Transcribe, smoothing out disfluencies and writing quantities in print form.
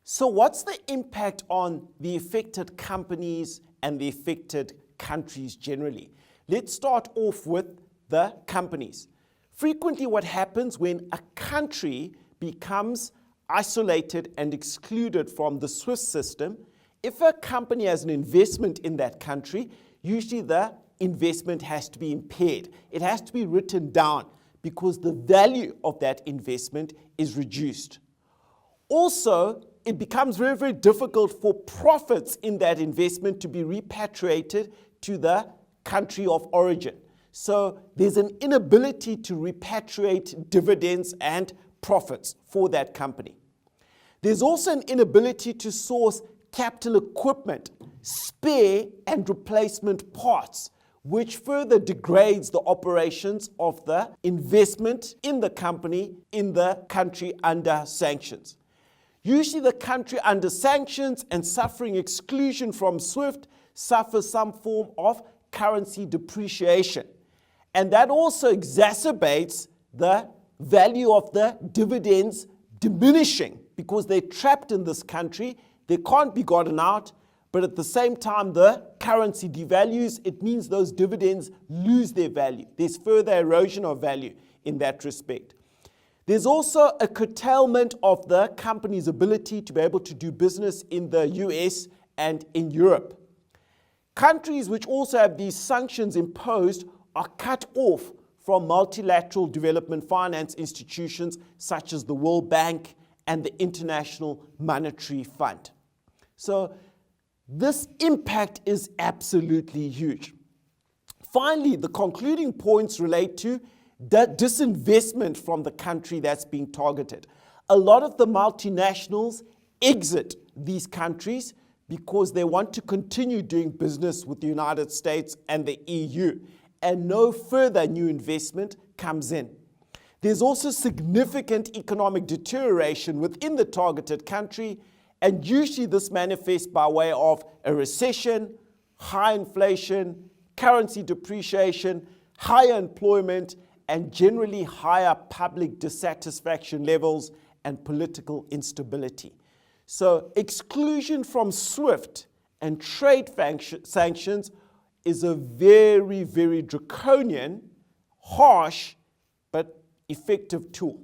So what's the impact on the affected companies and the affected countries generally? Let's start off with the companies. Frequently what happens when a country becomes isolated and excluded from the SWIFT system, if a company has an investment in that country, usually the investment has to be impaired. It has to be written down because the value of that investment is reduced. Also, it becomes very, very difficult for profits in that investment to be repatriated to the country of origin. So there's an inability to repatriate dividends and profits for that company. There's also an inability to source capital equipment, spare and replacement parts, which further degrades the operations of the investment in the company in the country under sanctions. Usually the country under sanctions and suffering exclusion from SWIFT suffers some form of currency depreciation. And that also exacerbates the value of the dividends diminishing because they're trapped in this country. They can't be gotten out, but at the same time the currency devalues. It means those dividends lose their value. There's further erosion of value in that respect. There's also a curtailment of the company's ability to be able to do business in the US and in Europe. Countries which also have these sanctions imposed are cut off from multilateral development finance institutions such as the World Bank and the International Monetary Fund. So this impact is absolutely huge. Finally, the concluding points relate to the disinvestment from the country that's being targeted. A lot of the multinationals exit these countries because they want to continue doing business with the United States and the EU, and no further new investment comes in. There's also significant economic deterioration within the targeted country, and usually this manifests by way of a recession, high inflation, currency depreciation, higher employment, and generally higher public dissatisfaction levels and political instability. So exclusion from SWIFT and trade sanctions is a very, very draconian, harsh, but effective tool.